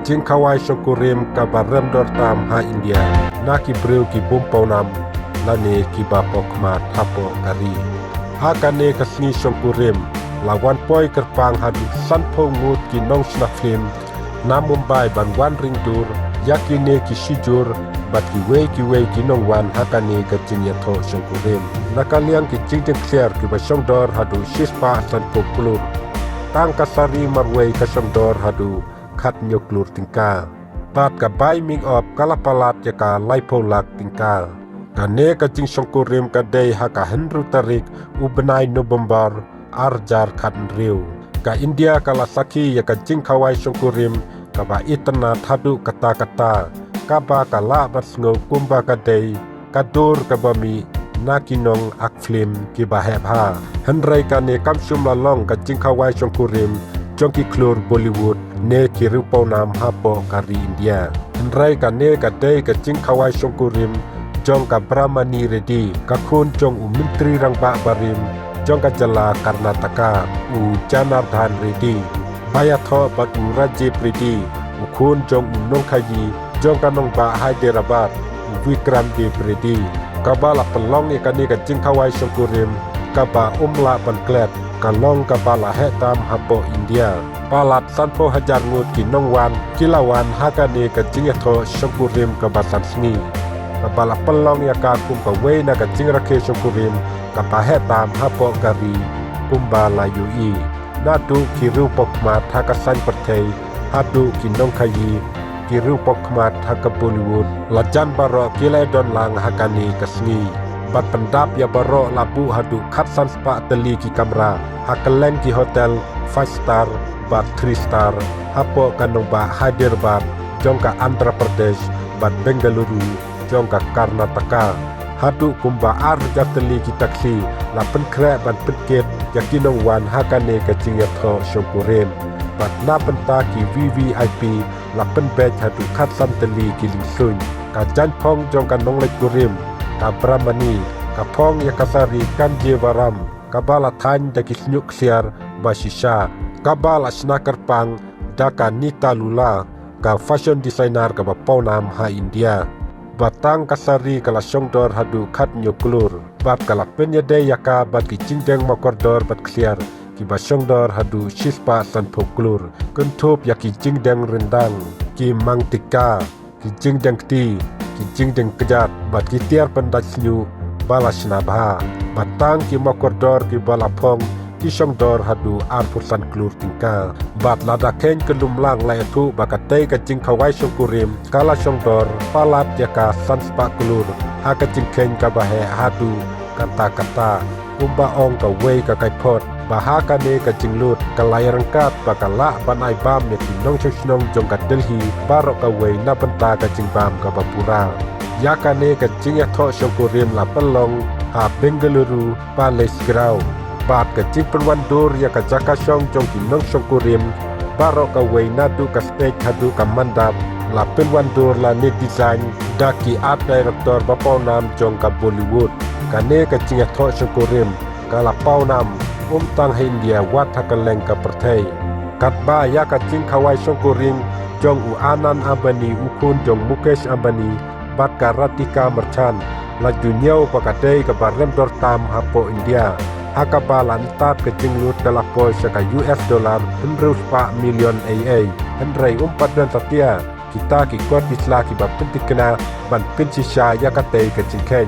jing kawai songkurim ka barem dor tam ha India na ki breu ki bumpau nam lane ki bapok ma thapo kari ha kane kasni songkurim lawan poi kerpang hadu sanpo ngut ki nong sna film na Mumbai ban wan ring dur yakine ki sijur bat ki wei ki nong wan hakane ka jinya tho songkurim nakaliang ki jing clear ki ba song dor hadu shispa san populur tang kasari marwei ka song dor hadu khat nyoklur tingka bat ka bai ming op kalapalat ya ka laipolak tingka kane ka jing songkurim ka dei ha ka henru tarik ubenai November arjar khat riu ka India kala saki ya ka jing kawai songkurim ka ba itna thadu kata ka ba kala bat ngo kumba ka dei ka dur ka bami nakinong akflim ki ba ha henrai ka ne kamsum la long ka jing kawai songkurim jongki klur Bollywood ne ki rupau nam hapo kari India henrai ka ne ka dei ka jing kawai songkurim jong ka Brahmani Reddy ka khun jong menteri rang ba barim jong ka jala Karnataka Janardhan Reddy Bayatho batu Rajiv Reddy khun jong nong khayi jong ka nong ba Hyderabad Vikram Dev Reddy kabala pelong ikani ka jing kawai songkurim kaba umla panklet kalong kabala hetam hapo India palat sanpo hajar ngut ki nongwan kilawan hakane ka jingetho songkurim kabasan sni kabala pelong ya ka kum ka wei na ka jing rakhe songkurim kapa hetam hapo kari kumbala yui nadu ki rupok mat hakasan perthei hadu ki nong khayi ki rupok mat haka Bollywood lajan baro kilai don lang hakani kasni bat pendap ya baro labu hadu khatsan spa teli ki kamera hakeleng ki hotel 5 star bat 3 star hapo kanong ba Hyderabad jongka Andhra Pradesh bat Bengaluru jongka Karnataka hadu kumba ar jateli ki taksi la penkre ban penket yakinong wan hakane ka jingetho songkurim bat na penta ki VVIP la penbej hadu khatsan teli ki lingsun ka janpong jongka nonglek kurim ka Brahmani ka phong ya kasari kan jevaram ka bala than da ki snyuk siar basisha ka bala snakar pang da ka Nita Lula ka fashion designer ka bapawnam ha India batang kasari kala songdor hadu khat nyoklur bat kala penyade yaka bat ki jingdeng makordor bat kliar ki basongdor hadu shispa san poklur kuntup yaki jingdeng rendang ki mangtika ki jingdeng ti ki jingdeng kejat bat ki tiar pendat snyu bala snabha batang ki makordor ki balapong ki songdor hadu arpusan klur tingka bat lada ken kelumlang laitu bakatei ka jing kawai songkurim kala songdor palat yaka sanspa klur haka jingken ka bahe hadu kata umba ong ka wei ka kaipot bahaka ne ka jinglut ka layarangkat bakala banai bam ne tinong chosnong jong ka Delhi barok ka wei na benta ka jingbam ka bapura yaka ne ka jing tho songkurim la pelong ha Bengaluru Palace Ground bat ka jing perwandur ya ka jaka song jong ki nong songkurim barok ka wei nadu ka stage hadu ka mandap la penwandur la ne design daki art director bapawnam jong ka Bollywood kane ka jing tho songkurim kala pawnam tang India wat hakaleng ka perthei katba ya ka jing kawai songkurim jong u Anand Ambani ukun jong Mukesh Ambani bat ka Ratika Merchant la dunyau pakadei ka barem dor tam hapo India hakabalan tat ke jinglut kala poi saka US dollar $100 million AA henrai dan satia kita ki kuat bisla ki ba pentikna ban pinsisha yakate ke jingken